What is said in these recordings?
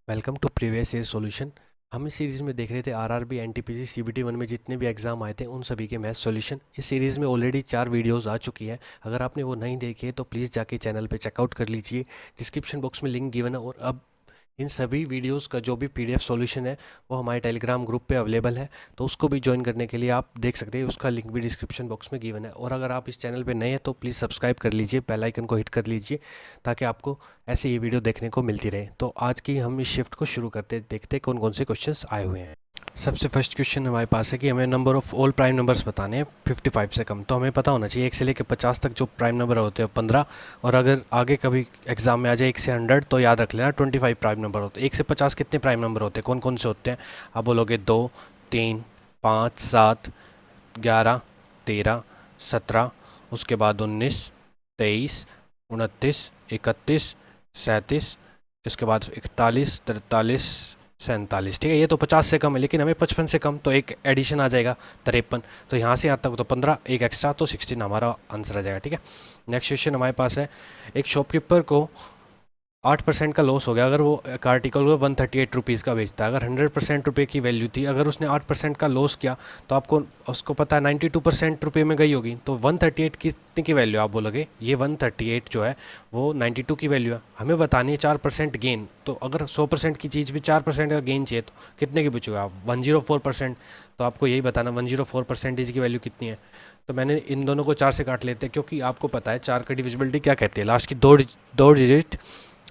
Welcome to previous year solution. हम इस series में देख रहे थे आरआरबी एनटीपीसी सीबीटी वन में जितने भी एग्जाम आए थे उन सभी के मैथ सॉल्यूशन। इस सीरीज़ में ऑलरेडी 4 वीडियोस आ चुकी है। अगर आपने वो नहीं देखे तो प्लीज़ जाके चैनल पे चेकआउट कर लीजिए। डिस्क्रिप्शन बॉक्स में लिंक गिवन है। और अब इन सभी वीडियोस का जो भी पीडीएफ सॉल्यूशन है वो हमारे टेलीग्राम ग्रुप पे अवेलेबल है, तो उसको भी ज्वाइन करने के लिए आप देख सकते हैं। उसका लिंक भी डिस्क्रिप्शन बॉक्स में गिवन है। और अगर आप इस चैनल पे नए हैं तो प्लीज़ सब्सक्राइब कर लीजिए, बेल आइकन को हिट कर लीजिए ताकि आपको ऐसे ये वीडियो देखने को मिलती रहे। तो आज की हम इस शिफ्ट को शुरू करते देखते कौन कौन से क्वेश्चंस आए हुए हैं। सबसे फर्स्ट क्वेश्चन हमारे पास है कि हमें number of all prime numbers बताने हैं 55 से कम। तो हमें पता होना चाहिए 1 से लेकर 50 तक जो प्राइम नंबर होते हैं 15। और अगर आगे कभी एग्जाम में आ जाए 1 से 100 तो याद रख लेना 25 प्राइम नंबर होते हैं। 1 से 50 कितने प्राइम नंबर होते हैं, कौन कौन से होते हैं? आप बोलोगे 2, 3, 5, 7, 11, 13, 17, उसके बाद 19, 23, 29, 31, 37, इसके बाद 41, 43, 47। ठीक है, ये तो 50 से कम है, लेकिन हमें 55 से कम तो एक एडिशन आ जाएगा 53। तो यहाँ से यहाँ तक तो 15, एक एक्स्ट्रा तो 16 हमारा आंसर आ जाएगा। ठीक है, नेक्स्ट क्वेश्चन हमारे पास है। एक शॉपकीपर को 8% का लॉस हो गया अगर वो एक आर्टिकल को 138 रुपीज़ का बेचता है। अगर 100% रुपये की वैल्यू थी, अगर उसने 8% का लॉस किया तो आपको उसको पता है 92% रुपये में गई होगी। तो 138 कितने की वैल्यू? आप बोलोगे ये 138 जो है वो 92 की वैल्यू है। हमें बतानी है 4% गेन। तो अगर 100% की चीज़ भी 4% का गेन चाहिए तो कितने की बचोगे आप? 104%। तो आपको यही बताना 104% की वैल्यू कितनी है। तो मैंने इन दोनों को 4 से काट लेते हैं, क्योंकि आपको पता है 4 का डिविजिबिलिटी क्या कहती है, लास्ट की दो डिजिट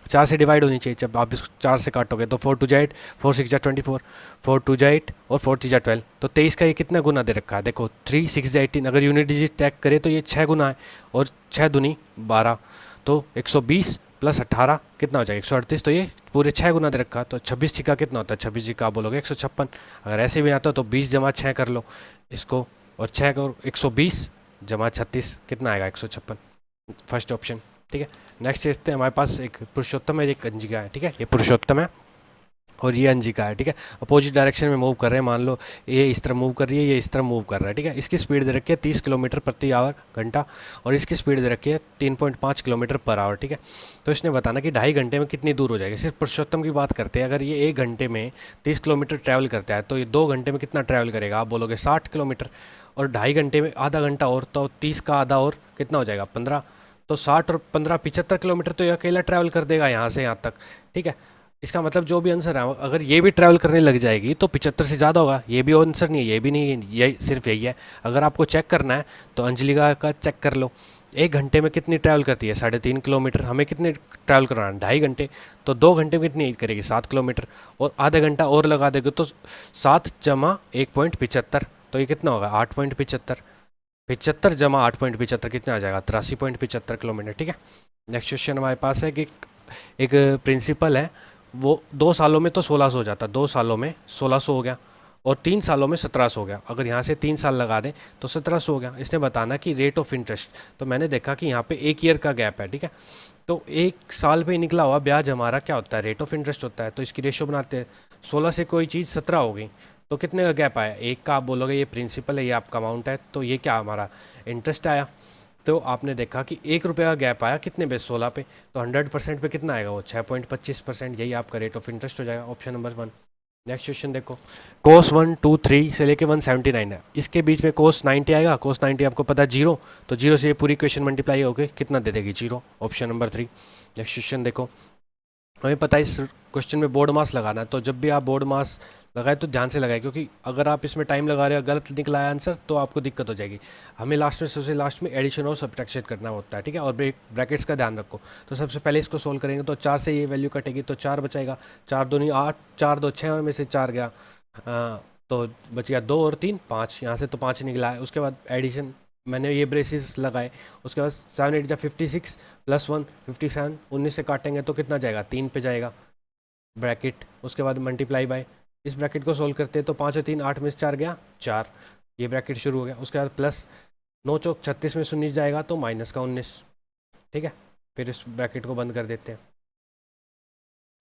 4 से डिवाइड होनी चाहिए। जब आप इसको 4 से काटोगे तो 4 टू जा 8, 4 6 जा 24, 4 टू जा 8 और 4 3 जा 12। तो 23 का ये कितना गुना दे रखा है? देखो 3 6 जा 18। अगर यूनिट डिजिट टैग करे तो ये 6 गुना है, और 6 दूनी 12। तो 120 प्लस 18 कितना हो जाएगा? 138। तो ये पूरे 6 गुना दे रखा है। तो 26 जी का कितना होता है? 26 जी का आप बोलोगे 156। अगर ऐसे भी आता तो 20 जमा 6 कर लो इसको, और 6 को 120 जमा 36 कितना आएगा? 156। First option. ठीक है, नेक्स्ट देखते हैं। हमारे पास एक पुरुषोत्तम है, एक अंजिका है। ठीक है, ये पुरुषोत्तम है और ये अंजिका है। ठीक है, अपोजिट डायरेक्शन में मूव कर रहे हैं। मान लो ये इस तरह मूव कर रही है, ये इस तरह मूव कर रहा है। ठीक है, इसकी स्पीड दे रखी है 30 किलोमीटर प्रति आवर घंटा, और इसकी स्पीड दे रखी है 3.5 किलोमीटर पर आवर। ठीक है, तो इसने बताना कि 2.5 घंटे में कितनी दूर हो जाएगी। सिर्फ पुरुषोत्तम की बात करते हैं। अगर ये 1 घंटे में 30 किलोमीटर ट्रैवल करता है तो ये 2 घंटे में कितना ट्रैवल करेगा? आप बोलोगे 60 किलोमीटर। और 2.5 घंटे में आधा घंटा और, तो 30 का आधा और कितना हो जाएगा? 15। तो 60 और 15 75 किलोमीटर तो ये अकेला ट्रैवल कर देगा यहाँ से यहाँ तक। ठीक है, इसका मतलब जो भी आंसर है, अगर ये भी ट्रैवल करने लग जाएगी तो 75 से ज़्यादा होगा। ये भी आंसर नहीं है, ये भी नहीं है, यही सिर्फ यही है। अगर आपको चेक करना है तो अंजलिका का चेक कर लो। 1 घंटे में कितनी ट्रैवल करती है? 3.5 किलोमीटर। हमें कितने ट्रैवल करना है? 2.5 घंटे। तो 2 घंटे में कितनी करेगी? 7 किलोमीटर। और आधा घंटा और लगा देगा तो 7 जमा 1.75। तो ये कितना होगा? 8.75। 75 जमा 8.75 कितना आ जाएगा? 83.75 किलोमीटर। ठीक है, नेक्स्ट क्वेश्चन हमारे पास है कि एक प्रिंसिपल है, वो 2 सालों में तो 1600 हो जाता, 2 सालों में 1600 हो गया, और 3 सालों में 1700 हो गया। अगर यहाँ से 3 साल लगा दें तो 1700 हो गया। इसने बताना कि रेट ऑफ इंटरेस्ट। तो मैंने देखा कि यहाँ पे 1 ईयर का गैप है। ठीक है, तो 1 साल पे निकला हुआ ब्याज हमारा क्या होता है? रेट ऑफ इंटरेस्ट होता है। तो इसकी रेशियो बनाते हैं। 16 से कोई चीज़ 17 हो गई तो कितने का गैप आया? 1 का। आप बोलोगे ये प्रिंसिपल है, ये आपका अमाउंट है, तो ये क्या हमारा इंटरेस्ट आया। तो आपने देखा कि 1 रुपये का गैप आया कितने पे? 16 पे। तो 100% पे कितना आएगा? वो 6.25%। यही आपका रेट ऑफ इंटरेस्ट हो जाएगा, ऑप्शन नंबर 1। नेक्स्ट क्वेश्चन देखो। कोस 123 से लेके 179 है, इसके बीच में कोस 90 आएगा। कोस 90 आपको पता है 0, तो 0 से ये पूरी क्वेश्चन मल्टीप्लाई होगी, कितना दे देगी? 0, ऑप्शन नंबर 3। नेक्स्ट क्वेश्चन देखो। हमें पता है इस क्वेश्चन में बोर्ड मास लगाना है, तो जब भी आप बोर्ड मास लगाए तो ध्यान से लगाए, क्योंकि अगर आप इसमें टाइम लगा रहे हो, गलत निकला है आंसर, तो आपको दिक्कत हो जाएगी। हमें लास्ट में, सबसे लास्ट में एडिशन और सब्ट्रैक्शन करना होता है। ठीक है, और ब्रैकेट्स का ध्यान रखो। तो सबसे पहले इसको सोल्व करेंगे तो 4 से ये वैल्यू कटेगी तो 4 बचाएगा। 4 दूनी 8, 4 2 6 में से 4 गया, तो बच गया 2 और 3 5। यहाँ से तो 5 निकला है। उसके बाद एडिशन मैंने ये ब्रेसिस लगाए। उसके बाद 7 8 जा 56 प्लस 1 57। 19 से काटेंगे तो कितना जाएगा? 3 पे जाएगा ब्रैकेट। उसके बाद मल्टीप्लाई बाय, इस ब्रैकेट को सोल्व करते हैं तो 5 और 3 8 में से 4 गया 4, ये ब्रैकेट शुरू हो गया। उसके बाद प्लस 9 चौक 36 में से 19 जाएगा तो माइनस का 19। ठीक है, फिर इस ब्रैकेट को बंद कर देते हैं।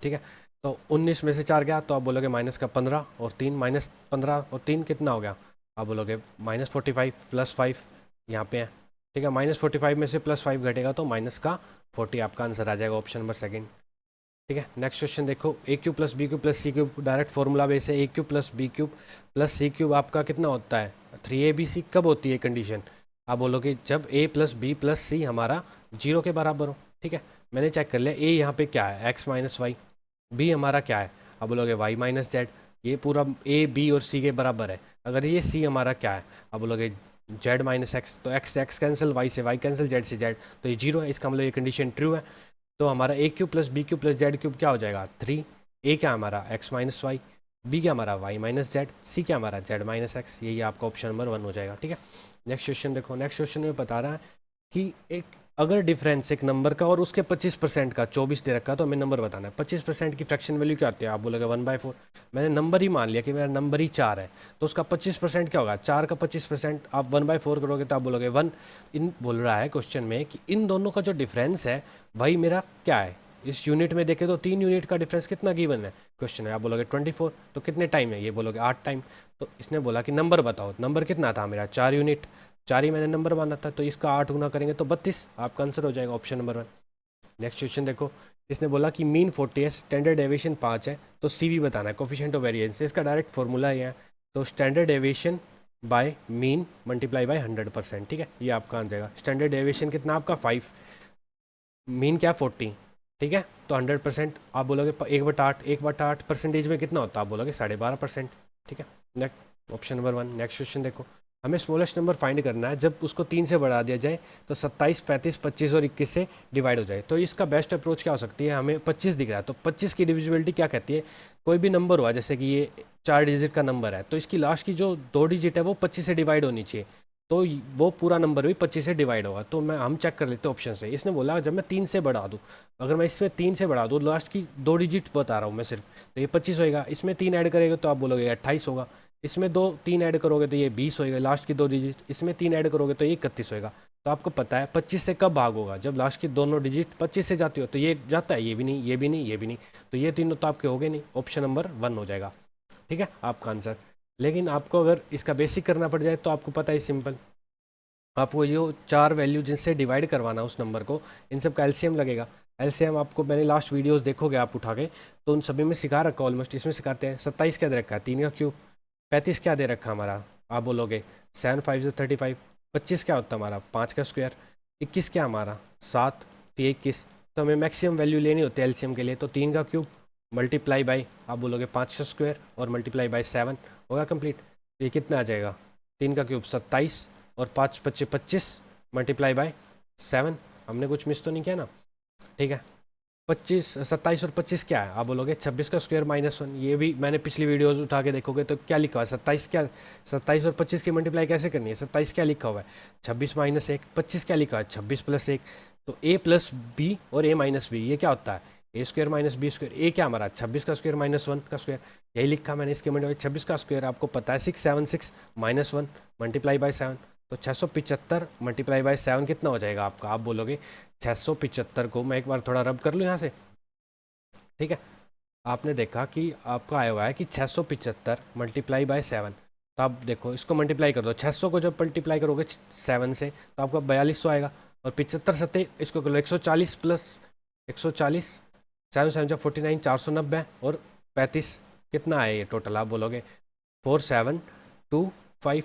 ठीक है, तो 19 में से 4 गया तो आप बोलोगे माइनस का 15 और 3, माइनस 15 और 3 कितना हो गया? आप बोलोगे -45 प्लस 5 यहाँ पे है। ठीक है, -45 में से +5 घटेगा तो माइनस का 40 आपका आंसर आ जाएगा, ऑप्शन नंबर 2। ठीक है। नेक्स्ट क्वेश्चन देखो, a cube plus b cube plus c cube, direct formula base है। A cube plus b cube plus c cube आपका कितना होता है 3ab। कब होती है कंडीशन, आप बोलोगे जब ए प्लस बी प्लस सी हमारा 0 के बराबर हो। ठीक है, मैंने चेक कर लिया ए यहाँ पे क्या है x माइनस वाई, बी हमारा क्या है, आप बोलोगे y माइनस जेड। ये पूरा ए बी और सी के बराबर है। अगर ये सी हमारा क्या है, आप बोलोगे जेड माइनस एक्स, तो एक्स कैंसिल, वाई से वाई कैंसिल, जेड से जेड, तो ये 0 है। इसका मतलब ये कंडीशन ट्रू है। तो हमारा a cube plus b cube plus z cube क्या हो जाएगा 3। ए क्या हमारा x माइनस वाई, बी क्या हमारा y माइनस जेड, सी क्या हमारा z माइनस एक्स। यही आपका ऑप्शन नंबर 1 हो जाएगा। ठीक है, नेक्स्ट क्वेश्चन देखो। नेक्स्ट क्वेश्चन में बता रहा है कि एक अगर डिफरेंस एक नंबर का और उसके 25% का 24 दे रखा, तो हमें नंबर बताना है। 25% की फ्रैक्शन वैल्यू क्या होती है, आप बोलोगे 1/4। मैंने नंबर ही मान लिया कि मेरा नंबर ही 4 है, तो उसका 25% क्या होगा, 4 का 25% आप 1/4 करोगे तो आप बोलोगे 1। इन बोल रहा है क्वेश्चन में कि इन दोनों का जो डिफरेंस है वही मेरा क्या है। इस यूनिट में देखे तो 3 यूनिट का डिफरेंस कितना गिवन है क्वेश्चन है, आप बोलोगे 24। तो कितने टाइम है, ये बोलोगे 8 टाइम। तो इसने बोला कि नंबर बताओ, नंबर कितना था मेरा 4 यूनिट, 4 ही मैंने नंबर माना था, तो इसका 8 गुना करेंगे तो 32। आपका आंसर हो जाएगा ऑप्शन नंबर 1। नेक्स्ट क्वेश्चन देखो, इसने बोला कि मीन 40 है, स्टैंडर्ड डेविएशन 5 है, तो सी भी बताना है, कोफिशिएंट ऑफ वेरिएंस। इसका डायरेक्ट फॉर्मूला ये है, तो standard deviation by mean multiply by 100%। ठीक है, ये आपका आ जाएगा। स्टैंडर्ड डेविएशन कितना आपका 5, मीन क्या 40। ठीक है, तो 100% आप बोलोगे 1/8, 1/8 परसेंटेज में कितना होता है, आप बोलोगे 12.5%। ठीक है, next option number 1। Next question देखो, हमें स्मॉलेस्ट नंबर फाइंड करना है जब उसको 3 से बढ़ा दिया जाए तो 27, 35, 25 और 21 से डिवाइड हो जाए। तो इसका बेस्ट अप्रोच क्या हो सकती है, हमें 25 दिख रहा है, तो 25 की डिविजिबिलिटी क्या कहती है, कोई भी नंबर हुआ, जैसे कि ये 4 डिजिट का नंबर है, तो इसकी लास्ट की जो 2 डिजिट है वो 25 से डिवाइड होनी चाहिए, तो वो पूरा नंबर भी 25 से डिवाइड होगा। तो हम चेक कर लेते हैं ऑप्शन से। इसने बोला जब मैं 3 से बढ़ा दूँ, अगर मैं इसमें 3 से बढ़ा दूँ, लास्ट की 2 डिजिट बता रहा हूँ मैं सिर्फ, तो ये 25 होएगा। इसमें 3 ऐड करेगा तो आप बोलोगे 28 होगा। इसमें 3 ऐड करोगे तो ये 20 होएगा, लास्ट की 2 डिजिट। इसमें 3 ऐड करोगे तो ये 31 होएगा। तो आपको पता है 25 से कब भाग होगा, जब लास्ट की दोनों डिजिट 25 से जाती हो। तो ये जाता है, ये भी नहीं, ये भी नहीं, ये भी नहीं, तो ये तीनों तो आपके हो गए नहीं। ऑप्शन नंबर 1 हो जाएगा। ठीक है, आपका आंसर। लेकिन आपको अगर इसका बेसिक करना पड़ जाए तो आपको पता है सिंपल, आपको जो 4 वैल्यू जिनसे डिवाइड करवाना उस नंबर को, इन सब का एलसीएम लगेगा। एलसीएम आपको मैंने लास्ट वीडियोस देखोगे आप उठा के, तो उन सभी में सिखा रखा ऑलमोस्ट। इसमें सिखाते हैं 27 क्या दे रखा है 3 का क्यूब, 35 क्या दे रखा हमारा, आप बोलोगे 7 5 से 35, 25 क्या होता है हमारा 5 का स्क्वायर, 21 क्या हमारा 7, तो 21। तो हमें मैक्सिमम वैल्यू लेनी होती है एलसीएम के लिए, तो 3 का क्यूब मल्टीप्लाई बाई, आप बोलोगे 5 का स्क्वायर और मल्टीप्लाई बाई 7 होगा कंप्लीट। ये कितना आ जाएगा, 3 का क्यूब 27 और 5 25 25 मल्टीप्लाई बाय 7। हमने कुछ मिस तो नहीं किया ना। ठीक है, 25 27 और 25 क्या है, आप बोलोगे 26 का स्क्वायर -1। ये भी मैंने पिछली वीडियोस उठा के देखोगे तो क्या लिखा हुआ है 27 क्या, 27 और 25 की मल्टीप्लाई कैसे करनी है, 27 क्या लिखा हुआ है 26 - 1, 25 क्या लिखा है 26 + 1। तो a + b और a - b ये क्या होता है a² - b²। a क्या हमारा 26 का स्क्वायर -1 का स्क्वायर, यही लिखा मैंने इसके मल्टीप्लाई 26 का स्क्वायर आपको पता है 676 -1 मल्टीप्लाई बाय 7। तो 675 मल्टीप्लाई बाय 7 कितना हो जाएगा आपका, आप बोलोगे 675 को मैं एक बार थोड़ा रब कर लूँ यहाँ से। ठीक है, आपने देखा कि आपका आया हुआ है कि 675 मल्टीप्लाई बाय 7। तो आप देखो इसको मल्टीप्लाई कर दो, 600 को जब मल्टीप्लाई करोगे 7 से तो आपका 4200 आएगा। और 75 सत्ते इसको कर लो 140 + 140, 7 7 49, 490 और 35 कितना है ये टोटल, आप बोलोगे 4725।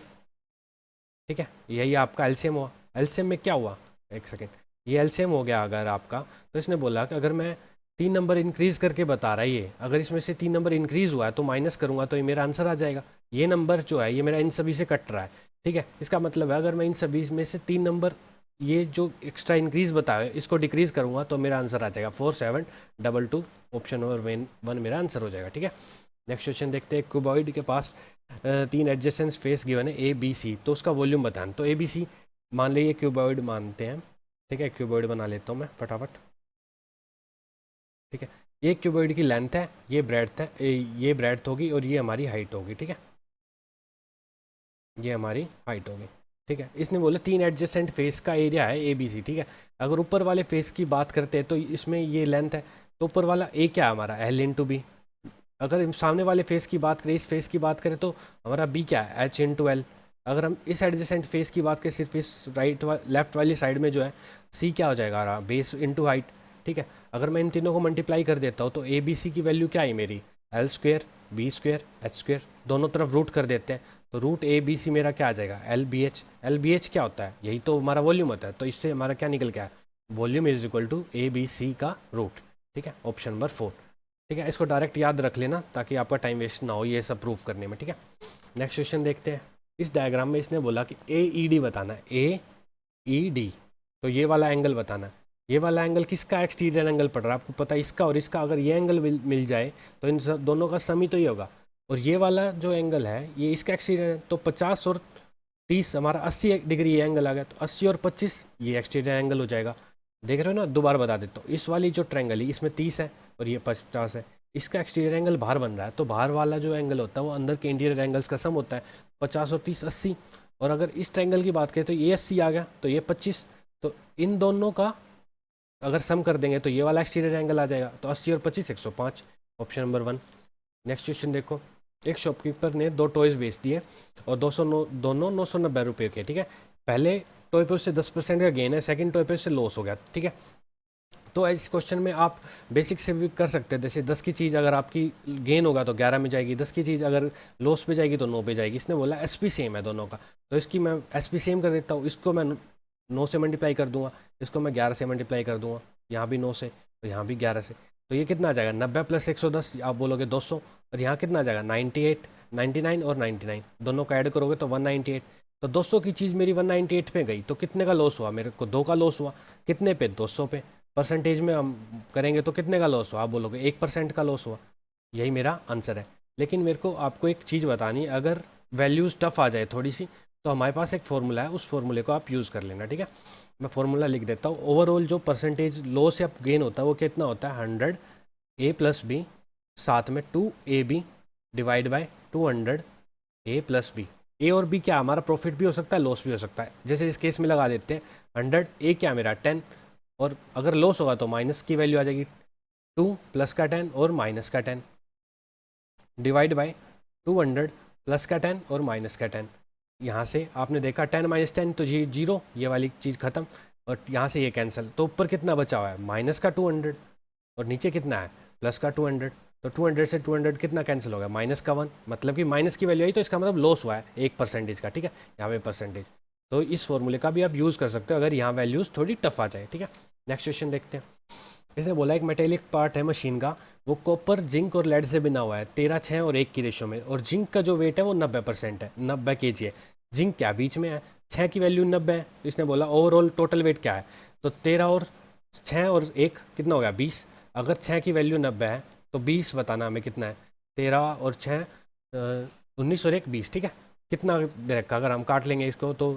ठीक है, यही आपका एलसीएम हुआ। एलसीएम में क्या हुआ, एक सेकेंड, ये एलसीएम हो गया अगर आपका। तो इसने बोला कि अगर मैं 3 नंबर इंक्रीज करके बता रहा है ये, अगर इसमें से 3 नंबर इंक्रीज हुआ है तो माइनस करूंगा तो ये मेरा आंसर आ जाएगा। ये नंबर जो है ये मेरा इन सभी से कट रहा है। ठीक है, इसका मतलब है अगर मैं इन सभी में से 3 नंबर ये जो एक्स्ट्रा इंक्रीज बताया इसको डिक्रीज करूंगा तो मेरा आंसर आ जाएगा 4722। ऑप्शन नंबर 1 मेरा आंसर हो जाएगा। ठीक है, नेक्स्ट क्वेश्चन देखते हैं। क्यूबॉइड के पास 3 एडजेसेंट फेस गिवन है ए बी सी, तो उसका वॉल्यूम बताना। तो ए बी सी मान लीजिए क्यूबॉइड मानते हैं। ठीक है, क्यूबॉइड बना लेता हूँ मैं फटाफट। ठीक है, ये क्यूबॉइड की लेंथ है, ये ब्रेड्थ है, ये ब्रेड्थ होगी और ये हमारी हाइट होगी। ठीक है, ये हमारी हाइट होगी। ठीक है, इसने बोला 3 एडजेसेंट फेस का एरिया है ए बी सी। ठीक है, अगर ऊपर वाले फेस की बात करते हैं तो इसमें ये लेंथ है, तो ऊपर वाला ए क्या है हमारा L/B। अगर हम सामने वाले फेस की बात करें, इस फेस की बात करें तो हमारा बी क्या है H/L। अगर हम इस एडजेसेंट फेस की बात करें सिर्फ इस लेफ्ट वाली साइड में जो है सी क्या हो जाएगा हमारा बेस इंटू हाइट। ठीक है, अगर मैं इन तीनों को मल्टीप्लाई कर देता हूँ तो ए बी सी की वैल्यू क्या आई मेरी, L square B square H square, दोनों तरफ रूट कर देते हैं तो रूट ए बी सी मेरा क्या आ जाएगा, L B H. L B H क्या होता है, यही तो हमारा वॉल्यूम होता है, तो इससे हमारा क्या निकल के आया, volume is equal to A B C का रूट। ठीक है, ऑप्शन नंबर 4। ठीक है, इसको डायरेक्ट याद रख लेना ताकि आपका टाइम वेस्ट ना हो ये सब प्रूफ करने में। ठीक है, नेक्स्ट क्वेश्चन देखते हैं। इस डायग्राम में इसने बोला कि ए ई डी बताना है, ए ई डी, तो ये वाला एंगल बताना है। ये वाला एंगल किसका एक्सटीरियर एंगल पड़ रहा है, आपको पता है इसका और इसका, अगर ये एंगल मिल जाए तो इन सब दोनों का सम ही तो ही होगा। और ये वाला जो एंगल है ये इसका एक्सटीरियर है, तो 50 और 30 हमारा 80 डिग्री ये एंगल आ गया, तो 80 और 25 ये एक्सटीरियर एंगल हो जाएगा। देख रहे हो ना, दोबारा बता देता हूँ। इस वाली जो ट्रायंगल है इसमें 30 है और ये 50 है, इसका एक्सटीरियर एंगल बाहर बन रहा है, तो बाहर वाला जो एंगल होता है वो अंदर के इंटीरियर एंगल्स का सम होता है, 50 और 30 80। और अगर इस ट्रायंगल की बात करें तो ये 80 आ गया, तो ये 25, तो इन दोनों का अगर सम कर देंगे तो ये वाला एक्सटीरियर एंगल आ जाएगा, तो 80 और 25 105, ऑप्शन नंबर 1। नेक्स्ट क्वेश्चन देखो। एक शॉपकीपर ने 2 टॉयज़ बेच दिए और दोनों 990 रुपये के। ठीक है, पहले टॉय पे उससे 10% का गेन है, सेकंड टॉय पे उससे लॉस हो गया। ठीक है, तो इस क्वेश्चन में आप बेसिक से भी कर सकते हैं, जैसे 10 की चीज़ अगर आपकी गेन होगा तो 11 में जाएगी, 10 की चीज़ अगर लॉस पे जाएगी तो 9 पे जाएगी। इसने बोला एस पी सेम है दोनों का, तो इसकी मैं एस पी सेम कर देता हूँ, इसको मैं 9 से मल्टीप्लाई कर दूंगा, इसको मैं 11 से मल्टीप्लाई कर दूंगा, यहाँ भी 9 से तो यहाँ भी 11 से, तो ये कितना आ जाएगा 90 प्लस 110, आप बोलोगे 200, और यहाँ कितना आ जाएगा 98, 99 और 99, दोनों का ऐड करोगे तो 198। तो 200 की चीज़ मेरी 198 पे गई, तो कितने का लॉस हुआ, मेरे को 2 का लॉस हुआ। कितने पे, 200 पे। परसेंटेज में हम करेंगे तो कितने का लॉस हुआ, आप बोलोगे 1% का लॉस हुआ। यही मेरा आंसर है। लेकिन मेरे को आपको एक चीज़ बतानी है, अगर वैल्यूज़ टफ आ जाए थोड़ी सी तो हमारे पास एक फॉर्मूला है, उस फॉर्मूले को आप यूज़ कर लेना। ठीक है, मैं फॉर्मूला लिख देता हूँ। ओवरऑल जो परसेंटेज लॉस या गेन होता है वो कितना होता है, 100 ए प्लस बी, साथ में 2 a b divide by 200 a plus b. A और बी क्या, हमारा प्रॉफिट भी हो सकता है लॉस भी हो सकता है। जैसे इस केस में लगा देते हैं 100, ए क्या मेरा 10, और अगर लॉस होगा तो माइनस की वैल्यू आ जाएगी 2 प्लस का 10 और माइनस का 10 डिवाइड बाई 200 प्लस का 10 और माइनस का 10। यहाँ से आपने देखा 10 माइनस 10 तो ये 0, ये वाली चीज़ खत्म, और यहाँ से ये कैंसिल, तो ऊपर कितना बचा हुआ है माइनस का 200 और नीचे कितना है प्लस का 200, तो 200 से 200 कितना कैंसिल हो गया, माइनस का 1, मतलब कि माइनस की वैल्यू आई तो इसका मतलब लॉस हुआ है 1% का। ठीक है, यहाँ पे परसेंटेज, तो इस फॉर्मूले का भी आप यूज़ कर सकते हो अगर यहाँ वैल्यूज़ थोड़ी टफ आ जाए। ठीक है, नेक्स्ट क्वेश्चन देखते हैं। इसने बोला एक मेटेलिक पार्ट है मशीन का, वो कॉपर जिंक और लेड से बना हुआ है 13, 6 और 1 की रेशो में, और जिंक का जो वेट है वो 90% है, 90 kg है। जिंक क्या बीच में है, 6 की वैल्यू 90 है, तो इसने बोला ओवरऑल टोटल वेट क्या है, तो 13 और 6 और 1 कितना हो गया 20। अगर 6 की वैल्यू 90 है तो 20 बताना हमें कितना है, 13 और 6 19 और 1 20। ठीक है, कितना दे रखा, अगर हम काट लेंगे इसको तो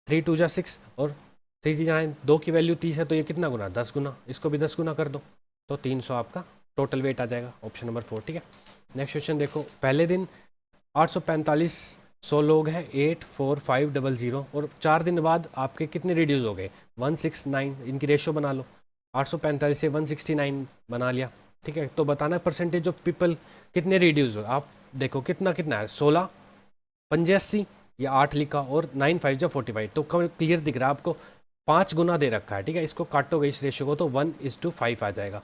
3 2 जा 6 और 3 जी जाए 2 की वैल्यू 30 है, तो ये कितना गुना 10 गुना, इसको भी 10 गुना कर दो तो 300 आपका टोटल वेट आ जाएगा, ऑप्शन नंबर 4। ठीक है, नेक्स्ट क्वेश्चन देखो। पहले दिन 845 100 लोग हैं, 84500, और 4 दिन बाद आपके कितने रिड्यूस हो गए 169, इनकी रेशो बना लो, 845 से 169 बना लिया। ठीक है, तो बताना है परसेंटेज ऑफ पीपल कितने रिड्यूस हो। आप देखो कितना कितना है 16 पंजे 80 या 8 लिखा और 9 5 जा 45, तो क्लियर दिख रहा है आपको 5 गुना दे रखा है। ठीक है, इसको काटोगे इस रेशियो को तो 1:5 आ जाएगा।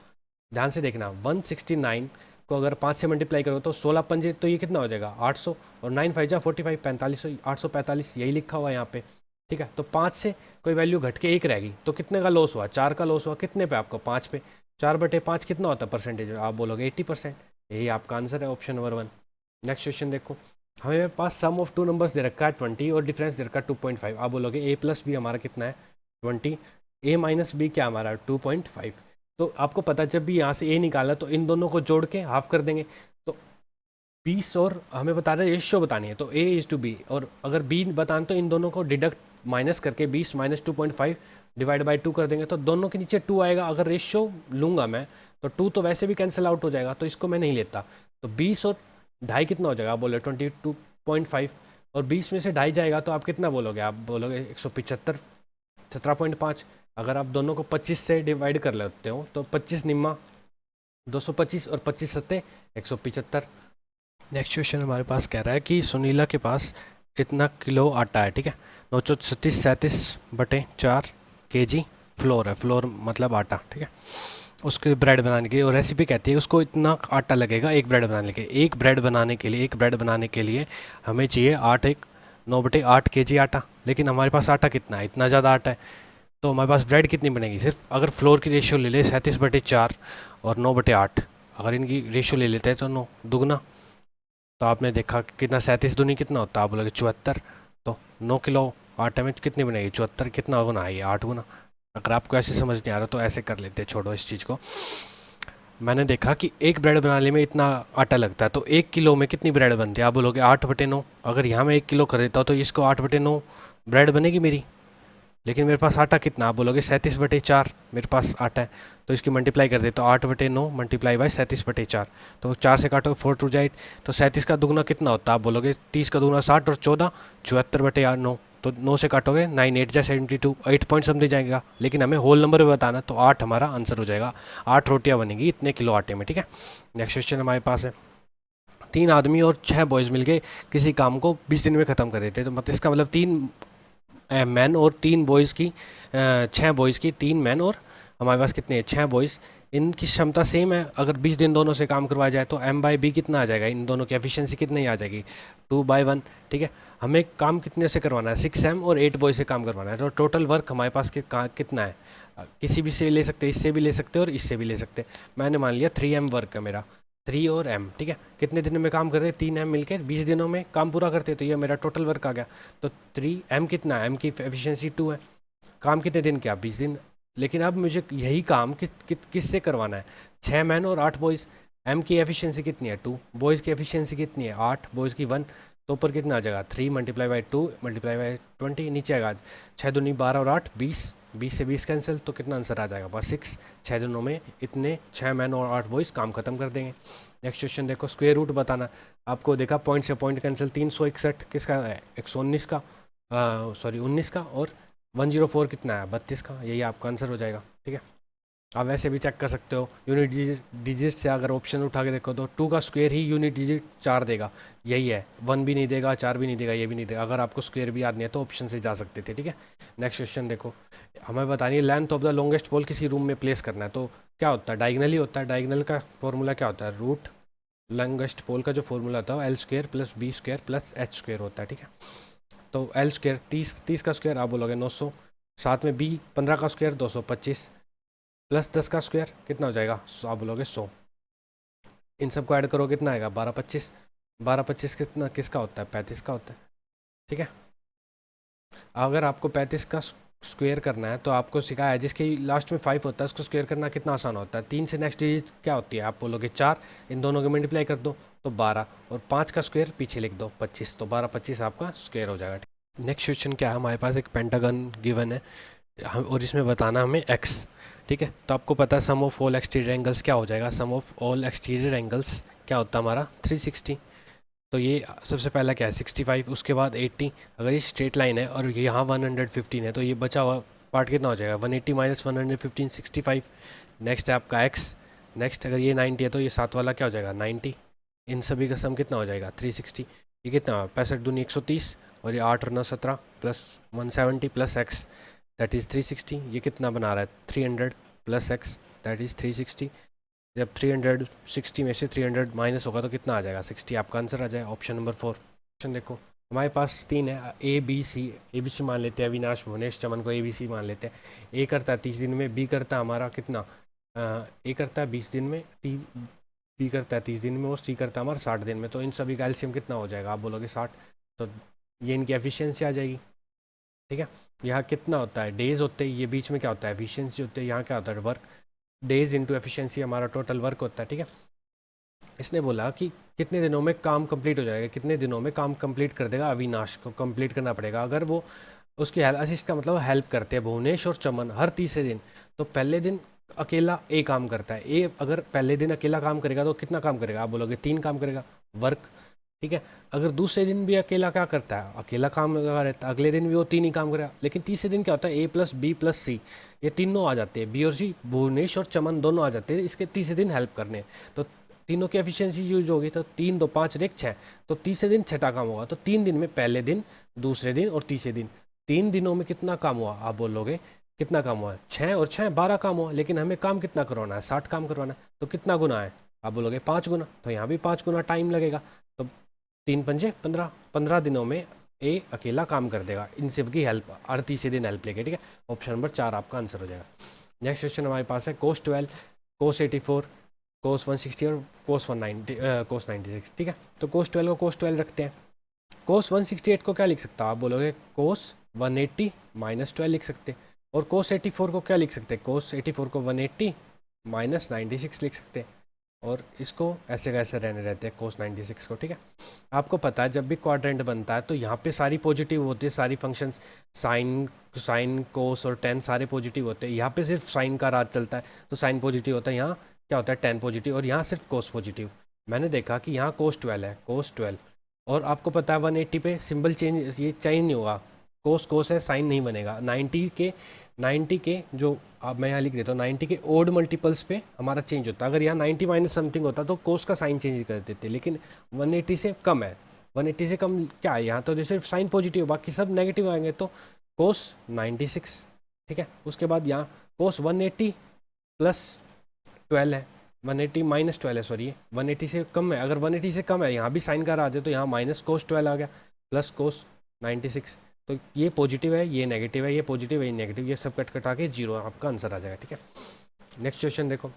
ध्यान से देखना 169 को अगर 5 से मल्टीप्लाई करो तो 16 पंजे, तो ये कितना हो जाएगा 800, और 9 5 जा 45 45, 845 यही लिखा हुआ है यहाँ पे। ठीक है, तो 5 से कोई वैल्यू घट के 1 रहेगी तो कितने का लॉस हुआ, 4 का लॉस हुआ। कितने पे आपको 5 पे, 4/5 कितना होता है परसेंटेज, आप बोलोगे 80%। यही आपका आंसर है, ऑप्शन नंबर 1। नेक्स्ट क्वेश्चन देखो। हमें पास सम ऑफ 2 नंबर्स दे रखा है 20 और डिफरेंस दे रखा है 2.5। आप बोलोगे a प्लस बी हमारा कितना है 20, a माइनस बी क्या हमारा 2.5। तो आपको पता है जब भी यहाँ से a निकाला तो इन दोनों को जोड़ के हाफ कर देंगे, तो 20 और हमें बता रहे रेशियो बतानी है तो a/b, और अगर b बताना तो इन दोनों को डिडक्ट माइनस करके 20 माइनस 2.5 डिवाइड बाई 2 कर देंगे, तो दोनों के नीचे 2 आएगा। अगर रेशियो लूँगा मैं तो 2 तो वैसे भी कैंसिल आउट हो जाएगा, तो इसको मैं नहीं लेता। तो 20 और 2.5 कितना हो जाएगा, आप बोले 22.5, और 20 में से 2.5 जाएगा तो आप कितना बोलोगे, आप बोलोगे 175, 17.5। अगर आप दोनों को 25 से डिवाइड कर लेते हो तो 25 निम्मा 225 और 25 सत्ते 175। नेक्स्ट क्वेश्चन हमारे पास कह रहा है कि सुनीला के पास इतना किलो आटा है। ठीक है, 936 37/4 kg फ्लोर है, फ्लोर मतलब आटा। ठीक है, उसके ब्रेड बनाने की, और रेसिपी कहती है उसको इतना आटा लगेगा एक ब्रेड बनाने के लिए। एक ब्रेड बनाने के लिए हमें चाहिए 9/8 kg आटा। लेकिन हमारे पास आटा कितना है, इतना ज़्यादा आटा है, तो हमारे पास ब्रेड कितनी बनेगी? सिर्फ अगर फ्लोर की रेशियो ले ले 37/4 और 9/8, अगर इनकी रेशियो ले लेते हैं तो 9 दुगना, तो आपने देखा कि कितना, 37 दूनी कितना होता है? आप बोलोगे 74। तो 9 किलो आटे में कितनी बनेगी? 74। कितना गुना है ये? 8 गुना। अगर आपको ऐसे समझ नहीं आ रहा तो ऐसे कर लेते, छोड़ो इस चीज़ को। मैंने देखा कि एक ब्रेड बनाने में इतना आटा लगता है, तो 1 किलो में कितनी ब्रेड बनती है? आप बोलोगे 8/9। अगर यहाँ मैं 1 किलो कर देता हूँ तो इसको 8/9 ब्रेड बनेगी मेरी। लेकिन मेरे पास आटा कितना? आप बोलोगे 37/4 मेरे पास आटा है, तो इसकी मल्टीप्लाई कर दे तो 8/9 मल्टीप्लाई बाई 37/4, तो 4 से काटोगे 4 टू जाइट, तो 37 का दुगना कितना होता है? आप बोलोगे 30 का दुगना 60 और 14 74/9, तो 9 से काटोगे 9 8 जा 72, 8 पॉइंट समझ जाएगा। लेकिन हमें होल नंबर में बताना, तो 8 हमारा आंसर हो जाएगा। 8 रोटियाँ बनेंगी इतने किलो आटे में, ठीक है। नेक्स्ट क्वेश्चन हमारे पास है, 3 आदमी और 6 बॉयज़ मिलके किसी काम को 20 दिन में ख़त्म कर देते हैं। तो मतलब इसका मतलब 3 मैन और 3 बॉयज़ की, 6 बॉयज़ की, 3 मैन और हमारे पास कितने हैं? 6 बॉयज़। इनकी क्षमता सेम है। अगर 20 दिन दोनों से काम करवाया जाए तो M/B कितना आ जाएगा? इन दोनों की एफिशिएंसी कितनी आ जाएगी? 2/1, ठीक है। हमें काम कितने से करवाना है? 6M और 8 बॉय से काम करवाना है। तो टोटल वर्क हमारे पास कितना है? किसी भी से ले सकते हैं, इससे भी ले सकते हैं और इससे भी ले सकते हैं। मैंने मान लिया 3M वर्क है मेरा, 3 और M, ठीक है। कितने दिनों में काम करते हैं? 3M मिलकर 20 दिनों में काम पूरा करते हैं, तो ये मेरा टोटल वर्क आ गया। तो 3M कितना है? M की एफिशिएंसी 2 है। काम कितने दिन क्या? 20 दिन। लेकिन अब मुझे यही काम किससे करवाना है? 6 मैन और 8 बॉयज़। M की एफिशिएंसी कितनी है? 2। बॉयज़ की एफिशिएंसी कितनी है? 8। बॉयज़ की 1। तो ऊपर कितना आ जाएगा? 3 मल्टीप्लाई बाई 2 मल्टीप्लाई बाई 20, नीचे आएगा 6 दूनी 12 और 8 20, 20 से 20 कैंसिल, तो कितना आंसर आ जाएगा? बस 6। 6 दिनों में इतने 6 मैन और 8 बॉयज़ काम खत्म कर देंगे। नेक्स्ट क्वेश्चन देखो, स्क्वायर रूट बताना। आपको देखा पॉइंट से पॉइंट कैंसिल, 361 किसका है? 119 का, सॉरी 19 का, और 104 कितना है? 32 का। यही आपका आंसर हो जाएगा, ठीक है। आप वैसे भी चेक कर सकते हो, यूनिट डिजिट से अगर ऑप्शन उठा के देखो तो 2 का स्क्वायर ही यूनिट डिजिट 4 देगा, यही है। 1 भी नहीं देगा, 4 भी नहीं देगा, ये भी नहीं देगा। अगर आपको स्क्वायर भी याद नहीं है तो ऑप्शन से जा सकते थे, ठीक है। नेक्स्ट क्वेश्चन देखो, हमें बतानी है लेंथ ऑफ द लॉन्गेस्ट पोल किसी रूम में प्लेस करना है। तो क्या होता है? डायगनल ही होता है। डायगनल का फॉर्मूला क्या होता है? रूट लॉन्गेस्ट पोल का जो फॉर्मूला होता है L² + B² + H² होता है, ठीक है। तो L² 30 का स्क्वायर आप बोलोगे 900, साथ में B 15 का स्क्वायर 225, प्लस 10 का स्क्वायर कितना हो जाएगा? आप बोलोगे 100। इन सबको ऐड करो कितना आएगा? 1225। 1225 कितना किसका होता है? 35 का होता है, ठीक है। अगर आपको 35 का स्क्वायर करना है तो आपको सिखाया है जिसके लास्ट में 5 होता है उसको स्क्वायर करना कितना आसान होता है। 3 से नेक्स्ट डिजिट क्या होती है? आप बोलोगे 4, इन दोनों को मल्टीप्लाई कर दो तो 12, और 5 का स्क्वायर पीछे लिख दो 25, तो 1225 आपका स्क्वायर हो जाएगा। नेक्स्ट क्वेश्चन क्या है हमारे पास? एक पेंटागन गिवन है और इसमें बताना हमें x, ठीक है। तो आपको पता है सम ऑफ ऑल एक्सटीरियर एंगल्स क्या हो जाएगा? सम ऑफ ऑल एक्सटीरियर एंगल्स क्या होता है हमारा? 360। तो ये सबसे पहला क्या है? 65, उसके बाद 80। अगर ये स्ट्रेट लाइन है और यहाँ 115 है तो ये बचा हुआ पार्ट कितना हो जाएगा? 180 - 115 65। नेक्स्ट है आपका x। नेक्स्ट अगर ये 90 है तो ये साथ वाला क्या हो जाएगा? 90। इन सभी का सम कितना हो जाएगा? 360। ये कितना? 65 दूनी 130, और ये 8 और 9 17 plus 170 plus x, that is 360। ये कितना बना रहा है? 300 प्लस x, दैट इज़ 360। जब 360 में से 300 माइनस होगा तो कितना आ जाएगा? 60। आपका आंसर आ जाएगा ऑप्शन नंबर 4। ऑप्शन देखो, हमारे पास 3 है, ABC मान लेते हैं। अविनाश भुवनेश चमन को ABC मान लेते हैं। A करता है 30 दिन में, B करता है हमारा कितना? A करता है 20 दिन में, B करता है 30 दिन में, और C करता है हमारा 60 दिन में। तो इन सभी का एलसीएम कितना हो जाएगा? आप बोलोगे 60, तो ये इनकी एफिशिएंसी आ जाएगी, ठीक है। यहाँ कितना होता है? डेज होते हैं, ये बीच में क्या होता है? एफिशिएंसी होते हैं। यहाँ क्या होता है? वर्क। डेज इंटू एफिशिएंसी हमारा टोटल वर्क होता है, ठीक है। इसने बोला कि कितने दिनों में काम कंप्लीट हो जाएगा, कितने दिनों में काम कंप्लीट कर देगा अविनाश को। कंप्लीट करना पड़ेगा अगर वो उसकी असिस्ट का मतलब हेल्प करते हैं भुवनेश और चमन हर तीसरे दिन। तो पहले दिन अकेला ए काम करता है। ए अगर पहले दिन अकेला काम करेगा तो कितना काम करेगा? आप बोलोगे 3 काम करेगा, वर्क, ठीक है। अगर दूसरे दिन भी अकेला क्या करता है? अकेला काम लगा रहता है, अगले दिन भी वो 3 ही काम करेगा। लेकिन तीसरे दिन क्या होता है? A+B+C, ये तीनों आ जाते हैं, बी और सी, भुवनेश और चमन दोनों आ जाते हैं इसके तीसरे दिन हेल्प करने। तो तीनों की एफिशिएंसी यूज होगी, तो 3 2 5 1 6, तो तीसरे दिन छठा काम होगा। तो 3 दिन में पहले दिन, दूसरे दिन और तीसरे दिन, 3 दिनों में कितना काम हुआ? आप बोलोगे कितना काम हुआ है, 6 और 6 12 काम हुआ, लेकिन हमें काम कितना करवाना है, 60 काम करवाना है, तो कितना गुना है, आप बोलोगे 5 गुना, तो यहाँ भी 5 गुना टाइम लगेगा। तो 3 पंजे 15, 15 दिनों में ए अकेला काम कर देगा, इन सब की हेल्प 38 दिन हेल्प लेके, ठीक है। ऑप्शन नंबर 4 आपका आंसर हो जाएगा। नेक्स्ट क्वेश्चन हमारे पास है कोस 12, कोस 84, कोस 160 और कोस 190, कोस 96, ठीक है। तो कोस 12 को कोस 12 रखते हैं। कोस 168 को क्या लिख सकता है, आप बोलोगे कोस 180 -12 लिख सकते हैं। और कोस 84 को क्या लिख सकते हैं, कोस 84 को 180 -96 लिख सकते हैं। और इसको ऐसे कैसे रहने रहते हैं कोस 96 को, ठीक है। आपको पता है जब भी क्वाड्रेंट बनता है तो यहाँ पे सारी पॉजिटिव होती है, सारी फंक्शंस साइन साइन कोस और टेन सारे पॉजिटिव होते हैं। यहाँ पे सिर्फ साइन का राज चलता है, तो साइन पॉजिटिव होता है, यहाँ क्या होता है टेन पॉजिटिव, और यहाँ सिर्फ कोस पॉजिटिव। मैंने देखा कि यहाँ कोस 12 है, कोस 12, और आपको पता है 180 पे सिंबल चेंज, ये चेंज नहीं होगा, कोस कोस है, साइन नहीं बनेगा। 90 के जो, अब मैं यहाँ लिख देता हूँ, 90 के ओड मल्टीपल्स पे हमारा चेंज होता है। अगर यहाँ 90 माइनस समथिंग होता तो कोस का साइन चेंज कर देते, लेकिन 180 से कम है, 180 से कम क्या है यहाँ, तो सिर्फ साइन पॉजिटिव, बाकी सब नेगेटिव आएंगे, तो कोस 96, ठीक है। उसके बाद यहाँ कोस 180 + 12 है, 180 -12 है, सॉरी, 180 से कम है। अगर 180 से कम है, यहाँ भी साइन का राज है, तो यहाँ माइनस कोस 12 आ गया, प्लस कोस 96। तो ये पॉजिटिव है, ये नेगेटिव है, ये पॉजिटिव है, ये नेगेटिव, ये सब कट कटा के 0 आपका आंसर आ जाएगा, ठीक है। नेक्स्ट क्वेश्चन देखो,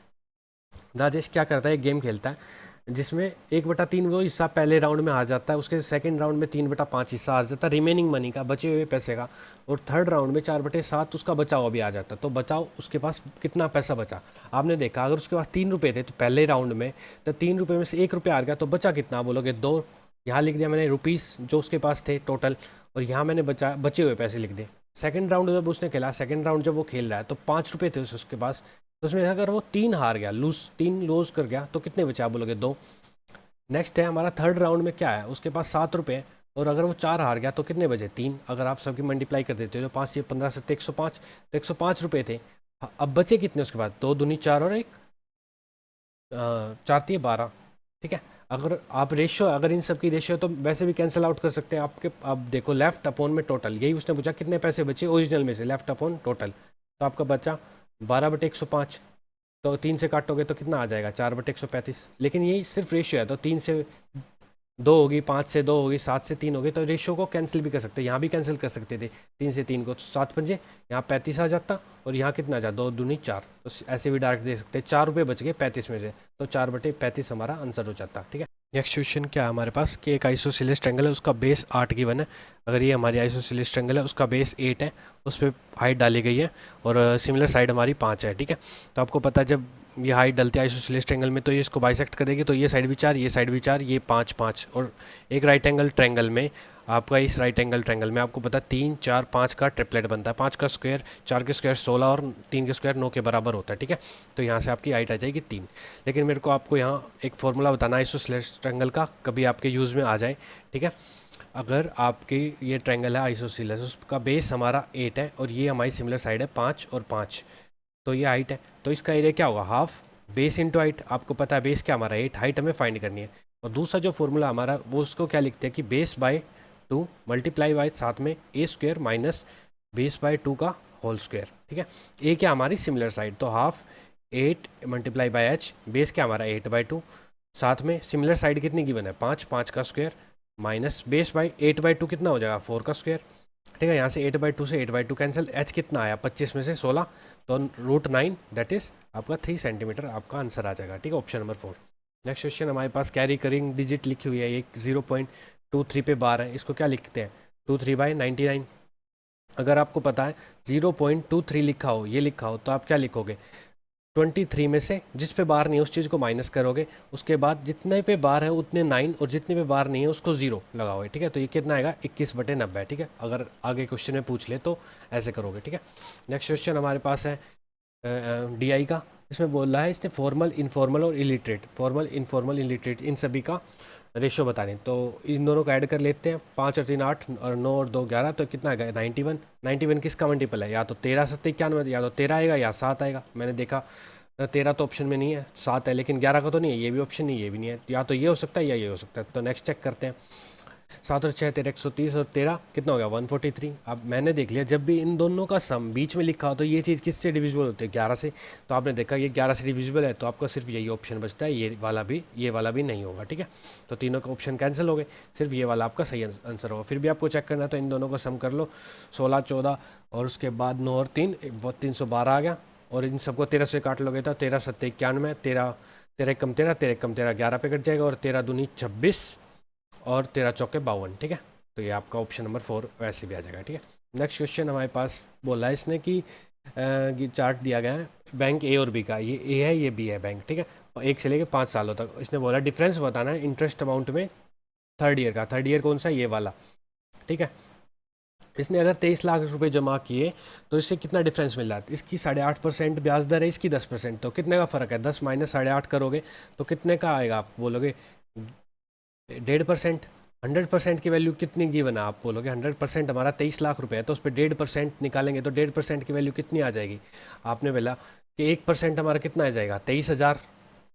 राजेश क्या करता है, एक गेम खेलता है जिसमें 1/3 वो हिस्सा पहले राउंड में हार जाता है, उसके सेकंड राउंड में 3/5 हिस्सा हार जाता है रिमेनिंग मनी का, बचे हुए पैसे का, और थर्ड राउंड में 4/7 उसका बचा हुआ भी आ जाता है। तो बचाओ उसके पास कितना पैसा बचा। आपने देखा अगर उसके पास 3 रुपये थे तो पहले राउंड में, तो 3 रुपये में से 1 रुपया हार गया, तो बचा कितना, बोलोगे 2। यहाँ लिख दिया मैंने रुपीज़ जो उसके पास थे टोटल, और यहाँ मैंने बचे हुए पैसे लिख दिए। सेकंड राउंड जब उसने खेला, सेकंड राउंड जब वो खेल रहा है, तो 5 रुपये थे उसके पास, तो उसमें अगर वो 3 हार गया, तीन लूज कर गया, तो कितने बचे, आप बोलोगे 2। नेक्स्ट है हमारा थर्ड राउंड में, क्या है, उसके पास 7 रुपये, और अगर वो 4 हार गया तो कितने बचे, 3। अगर आप सबकी मल्टीप्लाई कर देते हो तो 5 से 15 7 105, तो 105 रुपये थे। अब बचे कितने उसके बाद, 2 दूनी 4 और 1 4 3 12, ठीक है। अगर आप रेशियो, अगर इन सब की रेशियो तो वैसे भी कैंसिल आउट कर सकते हैं आपके। अब देखो लेफ्ट अपॉन में टोटल, यही उसने पूछा कितने पैसे बचे ओरिजिनल में से, लेफ्ट अपॉन टोटल, तो आपका बचा 12/105। तो 3 से काटोगे तो कितना आ जाएगा, 4/135। लेकिन यही सिर्फ रेशियो है, तो 3 से 2 होगी, 5 से 2 होगी, 7 से 3 होगी, तो रेशियो को कैंसिल भी कर सकते हैं, यहाँ भी कैंसिल कर सकते थे 3 से 3 को, तो 7 पंजे यहाँ 35 आ जाता, और यहाँ कितना आ जाता, 2 दूनी 4, तो ऐसे भी डायरेक्ट दे सकते हैं। 4 रुपये बच गए 35 में से, तो 4/35 हमारा आंसर हो जाता, ठीक है। नेक्स्ट क्वेश्चन क्या है हमारे पास कि एक आइसोसेलेस ट्रायंगल है, उसका बेस 8 गिवन है। अगर ये हमारी आइसोसेलेस ट्रायंगल है, उसका बेस 8 है, उस पर हाइट डाली गई है, और सिमिलर साइड हमारी 5 है, ठीक है। तो आपको पता है जब ये हाइट डलती है आइसोसेलेस ट्रायंगल में, तो ये इसको बाइसेक्ट करेगी, तो ये साइड भी 4, ये साइड भी 4, ये 5 5, और एक राइट एंगल ट्रायंगल में आपका, इस राइट एंगल ट्रायंगल में आपको पता है 3 4 5 का ट्रिपलेट बनता है, 5 का स्क्वायर 4 के स्क्वायर 16 और 3 के स्क्वायर 9 के बराबर होता है, ठीक है। तो यहाँ से आपकी हाइट आ जाएगी 3। लेकिन मेरे को आपको यहाँ एक फॉर्मूला बताना है आइसोसेलेस ट्रायंगल का, कभी आपके यूज़ में आ जाए, ठीक है। अगर आपकी ये ट्रायंगल है आइसोसेलेस, उसका बेस हमारा 8 है, और ये हमारी सिमिलर साइड है 5 और 5, तो ये हाइट है, तो इसका एरिया क्या होगा, हाफ बेस इंटू हाइट। आपको पता है बेस क्या हमारा 8, हाइट हमें फाइंड करनी है। और दूसरा जो फॉर्मूला हमारा, वो उसको क्या लिखते हैं कि बेस/2 मल्टीप्लाई बाय साथ में a² माइनस बेस/2 का होल स्क्वायर, ठीक है। ए क्या हमारी सिमिलर साइड, तो half 8 multiply by h, base क्या हमारा 8/2, साथ में सिमिलर साइड कितनी गिवन है 5, 5 का स्क्वायर माइनस बेस/8/2 कितना हो जाएगा 4 का स्क्वायर, ठीक है। यहाँ से 8/2 से 8/2 कैंसिल, h कितना आया 25 में से 16, तो √9 दैट इज आपका 3 सेंटीमीटर आपका आंसर आ जाएगा, ठीक है, ऑप्शन नंबर 4। नेक्स्ट क्वेश्चन हमारे पास कैरी करिंग डिजिट लिखी हुई है, एक 0.23 पे बार है, इसको क्या लिखते हैं 23/99। अगर आपको पता है 0.23 लिखा हो, ये लिखा हो, तो आप क्या लिखोगे 23 में से जिस पे बार नहीं है उस चीज़ को माइनस करोगे, उसके बाद जितने पे बार है उतने 9, और जितने पे बार नहीं है उसको 0 लगाओगे, ठीक है। तो ये कितना आएगा 21/90, ठीक है। अगर आगे क्वेश्चन में पूछ ले तो ऐसे करोगे, ठीक है। नेक्स्ट क्वेश्चन हमारे पास है DI का। इसमें बोल रहा है इसने फॉर्मल, इनफॉर्मल और इलिटरेट, फॉर्मल, इनफॉर्मल, इलिटरेट, इन सभी का रेशो बताने। तो इन दोनों को ऐड कर लेते हैं, 5 और 3 8, और 9 और 2 11, तो कितना आएगा 91। 91 किसका मल्टीपल है, या तो 13 7 91, या तो 13 आएगा या 7 आएगा। मैंने देखा 13 तो ऑप्शन में नहीं है, 7 है, लेकिन 11 का तो नहीं है, ये भी ऑप्शन नहीं, ये भी नहीं है, या तो ये हो सकता है या ये हो सकता है। तो नेक्स्ट चेक करते हैं। 7 और 6 13 130 और 13 कितना हो गया 143। अब मैंने देख लिया जब भी इन दोनों का सम बीच में लिखा हो तो ये चीज़ किससे डिविजिबल होती है 11 से। तो आपने देखा ये 11 से डिविजिबल है, तो आपका सिर्फ यही ऑप्शन बचता है, ये वाला भी नहीं होगा। ठीक है, तो तीनों का ऑप्शन कैंसिल हो गए, सिर्फ ये वाला आपका सही आंसर होगा। फिर भी आपको चेक करना है तो इन दोनों को सम कर लो, 16 14 और उसके बाद 9 और 3 वो 312 आ गया। और इन सबको 13 से काट लोगे तो 13 7 91, 13 13 कम 13 13 कम 13 11 पे कट जाएगा, और 13 दूनी 26 और 13 चौके 52। ठीक है, तो ये आपका ऑप्शन नंबर 4 वैसे भी आ जाएगा। ठीक है, नेक्स्ट क्वेश्चन हमारे पास बोला है इसने कि चार्ट दिया गया है बैंक ए और बी का, ये ए है ये बी है बैंक। ठीक है, 1 से लेकर 5 सालों तक इसने बोला डिफरेंस बताना है इंटरेस्ट अमाउंट में थर्ड ईयर का। थर्ड ईयर कौन सा, ये वाला। ठीक है, इसने अगर 23 लाख रुपए जमा किए तो इससे कितना डिफरेंस मिल रहा है, इसकी 8.5% ब्याज दर है, इसकी 10%, तो कितने का फ़र्क है, 10 माइनस 8.5 करोगे तो कितने का आएगा, आप बोलोगे 1.5%। 100% की वैल्यू कितनी गिवन है, आप बोलोगे 100% हमारा 23 लाख रुपए है, तो उस पर 1.5% निकालेंगे तो 1.5% की वैल्यू कितनी आ जाएगी। आपने बोला कि 1% हमारा कितना आ जाएगा 23,000।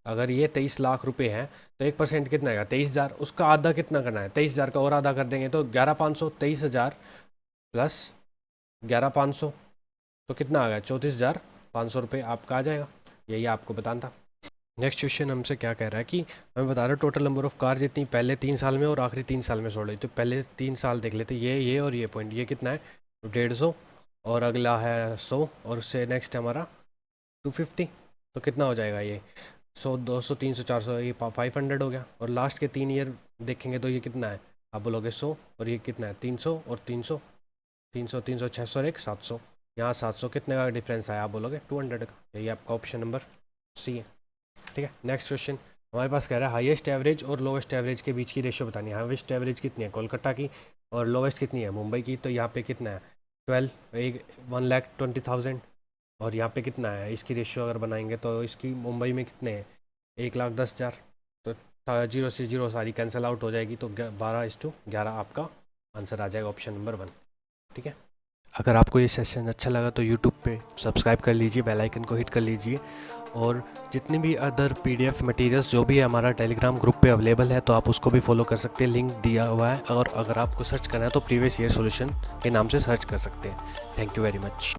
अगर ये 23 लाख रुपए हैं तो 1% कितना आएगा 23,000, उसका आधा कितना करना है 23,000 का और आधा कर देंगे तो 11,500। 23,000 प्लस 11,500 तो कितना आ गया 34,500 रुपये आपका आ जाएगा। यही आपको बताना था। नेक्स्ट क्वेश्चन हमसे क्या कह रहा है कि हमें बता रहा है टोटल नंबर ऑफ कार जितनी पहले 3 साल में और आखिरी 3 साल में सोल्ड हुई। तो पहले 3 साल देख लेते, ये और ये पॉइंट, ये कितना है 150 और अगला है 100 और उससे नेक्स्ट है हमारा 250। तो कितना हो जाएगा ये 100 200 300 400, ये 500 हो गया। और लास्ट के 3 ईयर देखेंगे तो ये कितना है, आप बोलोगे 100 और ये कितना है 300 और 300 300 300 600 और एक 700, यहाँ 700 कितने का डिफरेंस आया, आप बोलोगे 200 का। यही आपका ऑप्शन नंबर सी है। ठीक है, नेक्स्ट क्वेश्चन हमारे पास कह रहा है हाईएस्ट एवरेज और लोवेस्ट एवरेज के बीच की रेशियो बतानी है। हाईएस्ट एवरेज कितनी है कोलकाता की और लोवेस्ट कितनी है मुंबई की। तो यहाँ पे कितना है 1,20,000 और यहाँ पे कितना है, इसकी रेशियो अगर बनाएंगे तो इसकी मुंबई में कितने हैं 1,10,000। तो 0 से 0 सारी कैंसिल आउट हो जाएगी, तो 12:11 आपका आंसर आ जाएगा ऑप्शन नंबर 1। ठीक है, अगर आपको ये सेशन अच्छा लगा तो यूट्यूब पे सब्सक्राइब कर लीजिए, बेल आइकन को हिट कर लीजिए, और जितने भी अदर पीडीएफ मटेरियल्स जो भी हमारा टेलीग्राम ग्रुप पे अवेलेबल है तो आप उसको भी फॉलो कर सकते हैं, लिंक दिया हुआ है। और अगर आपको सर्च करना है तो प्रीवियस ईयर सॉल्यूशन के नाम से सर्च कर सकते हैं। Thank you very much.